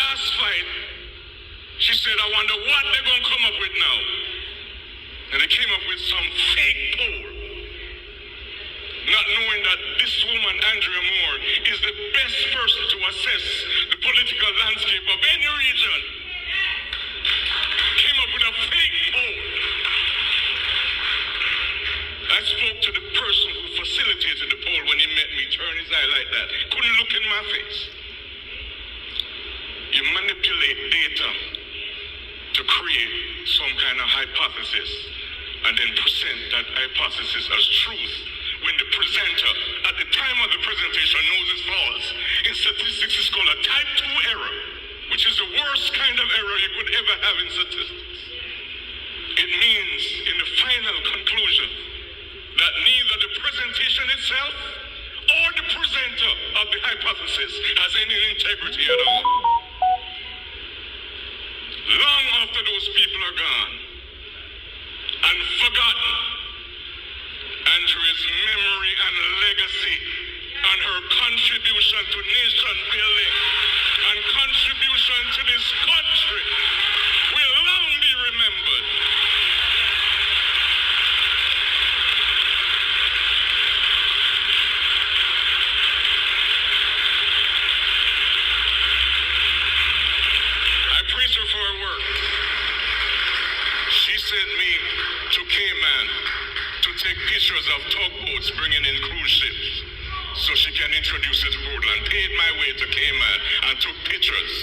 last fight, she said, I wonder what they're going to come up with now. And they came up with some fake poll, not knowing that this woman, Andrea Moore, is the best person to assess the political landscape of any region. Came up with a fake poll. I spoke to the person who facilitated the poll when he met me, turned his eye like that, couldn't look in my face. You manipulate data to create some kind of hypothesis and then present that hypothesis as truth when the presenter at the time of the presentation knows it's false. In statistics, it's called a type 2 error, which is the worst kind of error you could ever have in statistics. It means in the final conclusion that neither the presentation itself or the presenter of the hypothesis has any integrity at all. Long after those people are gone and forgotten, Andrea's memory and legacy and her contribution to nation building and contribution to this country will long be remembered. I praise her for her work. She sent me to Cayman to take pictures of tugboats bringing in cruise ships so she can introduce it to Portland. Paid my way to Cayman and took pictures.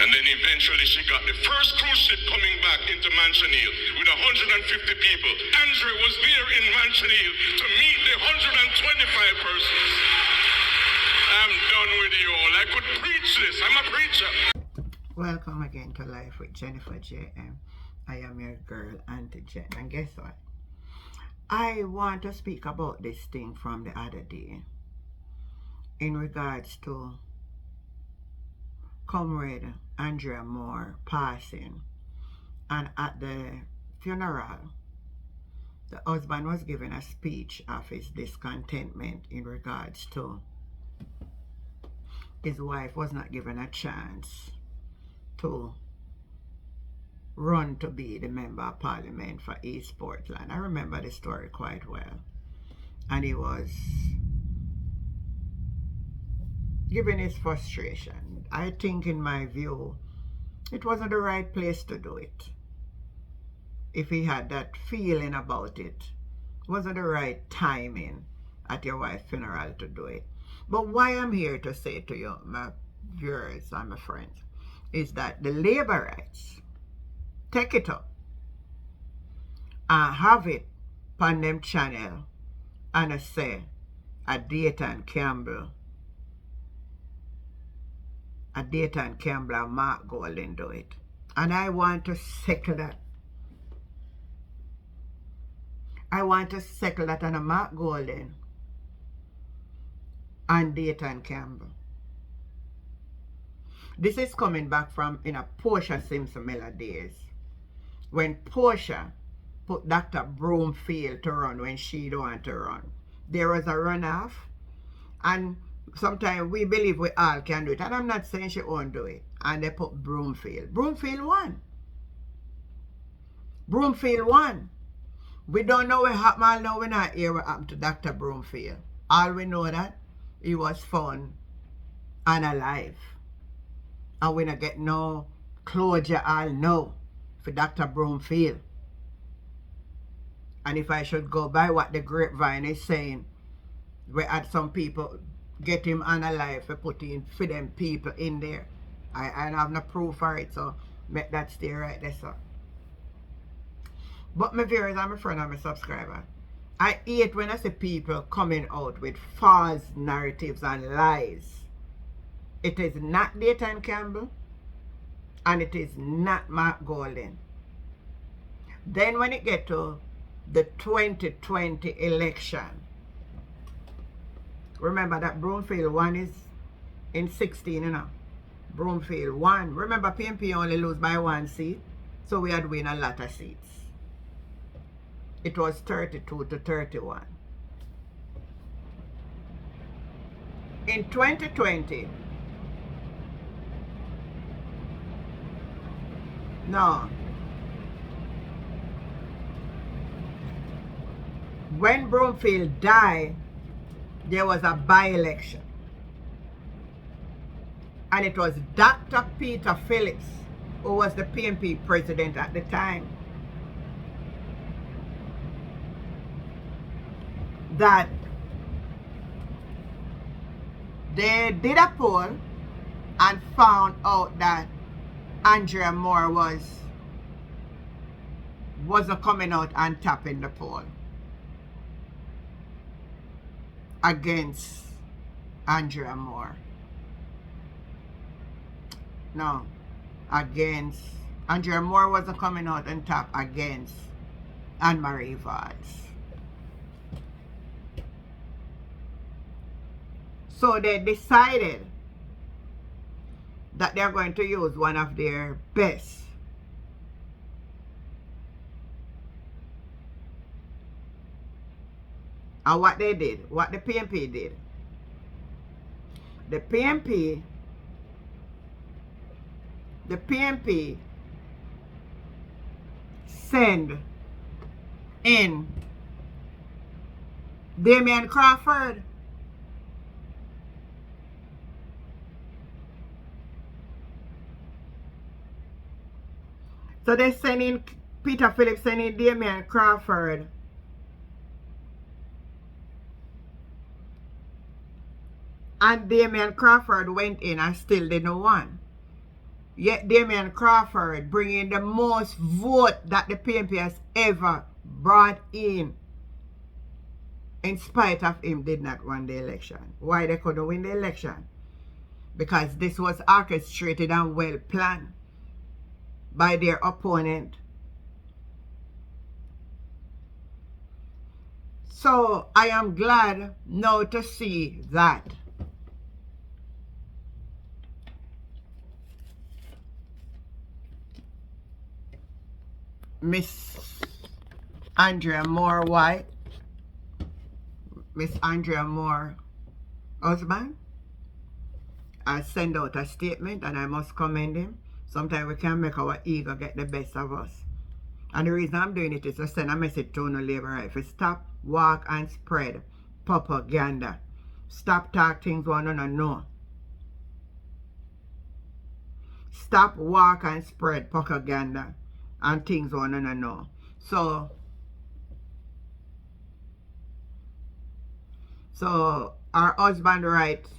And then eventually she got the first cruise ship coming back into Manchaniel with 150 people. Andrea was there in Manchaniel to meet the 125 persons. I'm done with you all. I could preach this. I'm a preacher. Welcome again to Life with Jennifer J.M. I am your girl, Auntie Jen. And guess what? I want to speak about this thing from the other day in regards to Comrade Andrea Moore passing. And at the funeral, the husband was giving a speech of his discontentment in regards to his wife was not given a chance to run to be the member of parliament for East Portland. I remember the story quite well. And he was giving his frustration. I think, in my view, it wasn't the right place to do it. If he had that feeling about it, it wasn't the right timing at your wife's funeral to do it. But why I'm here to say to you, my viewers and my friends, is that the Labourites take it up and have it on them channel and I say a Dayton Campbell and Mark Golden do it. And I want to settle that. I want to settle that on a Mark Golden and Dayton Campbell. This is coming back from in a Portia Simpson Miller days, when Portia put Dr. Broomfield to run when she don't want to run. There was a runoff, and sometimes we believe we all can do it, and I'm not saying she won't do it. And they put Broomfield. Broomfield won. Broomfield won. We don't know what happened. All know we're not here what happened to Dr. Broomfield. All we know that he was found unalive. And we don't get no closure all know for Dr. Broomfield. And if I should go by what the grapevine is saying, we had some people get him unalive for putting for them people in there. I have no proof for it, so make that stay right there, sir. But my viewers and my friend and my subscriber, I hate when I see people coming out with false narratives and lies. It is not Dayton Campbell and it is not Mark Golden. Then when it get to the 2020 election, remember that Broomfield won is in 16, you know. Broomfield won. Remember PNP only lose by 1 seat, so we had win a lot of seats. It was 32 to 31. In 2020, No. When Broomfield died, there was a by-election. And it was Dr. Peter Phillips, who was the PNP president at the time, that they did a poll and found out that Andrea Moore wasn't coming out on top in the poll against Andrea Moore. No, against Andrea Moore wasn't coming out on top against Anne-Marie Valls. So they decided that they're going to use one of their best. And what they did, what the PNP did, the PNP send in Damian Crawford. So they send in Peter Phillips, send in Damian Crawford. And Damian Crawford went in and still didn't win. Yet Damian Crawford bringing the most vote that the PNP has ever brought in spite of him did not win the election. Why they couldn't win the election? Because this was orchestrated and well planned by their opponent. So I am glad now to see that Miss Andrea Moore White, Miss Andrea Moore husband, I send out a statement, and I must commend him. Sometimes we can make our ego get the best of us. And the reason I'm doing it is to send a message to no Labourites to stop, walk, and spread propaganda. Stop talk things one don't know. Stop, walk, and spread propaganda and things one don't know. So our husband writes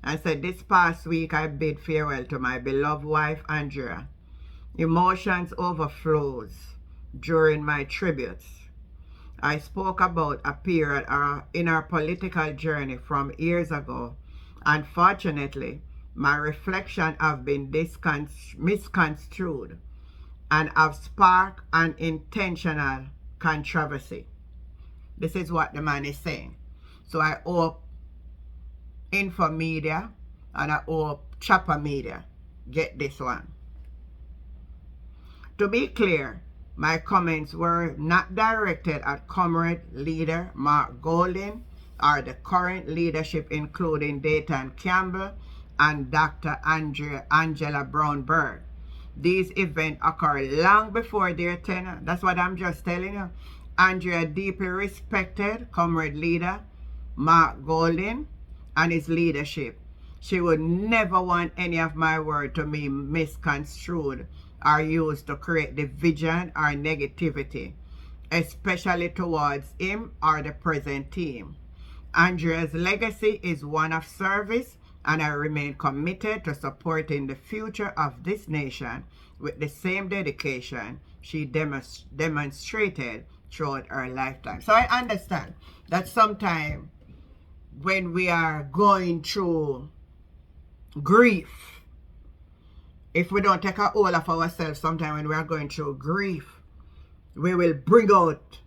and said, this past week I bid farewell to my beloved wife Andrea. Emotions overflows during my tributes. I spoke about a period in our political journey from years ago. Unfortunately, my reflections have been misconstrued and have sparked an intentional controversy. This is what the man is saying. So I hope Info Media and I hope Chopper Media get this one. To be clear, my comments were not directed at Comrade Leader Mark Golding or the current leadership including Dayton Campbell and Dr. Angela Brownberg. These events occur long before their tenure. That's what I'm just telling you. Andrea deeply respected Comrade Leader Mark Golding and his leadership. She would never want any of my words to be misconstrued or used to create division or negativity, especially towards him or the present team. Andrea's legacy is one of service, and I remain committed to supporting the future of this nation with the same dedication she demonstrated throughout her lifetime. So I understand that sometimes when we are going through grief, if we don't take a hold of ourselves, sometimes when we are going through grief, we will bring out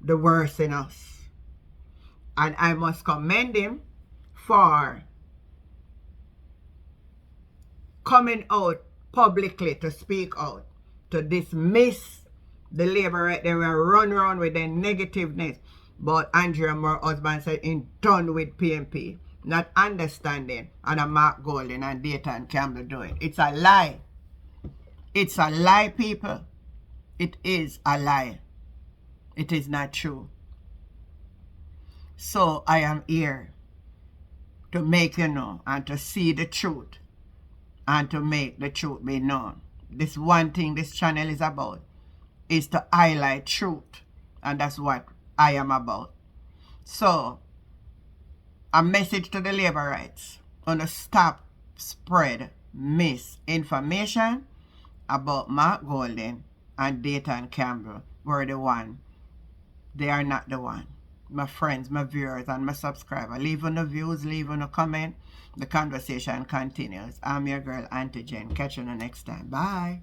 the worst in us. And I must commend him for coming out publicly to speak out, to dismiss the Labourites. They will run around with their negativeness. But Andrea Moore husband said in done with PNP, not understanding, and a Mark Golding and Dayton Campbell doing. It's a lie. It's a lie, people. It is a lie. It is not true. So I am here to make you know and to see the truth and to make the truth be known. This one thing this channel is about is to highlight truth, and that's what I am about. So a message to the Labourites: on to stop spread misinformation about Mark Golden and Dayton Campbell were the one. They are not the one. My friends, my viewers, and my subscribers, leave on the views, leave on a comment. The conversation continues. I'm your girl, Auntie Jen. Catch you the next time. Bye.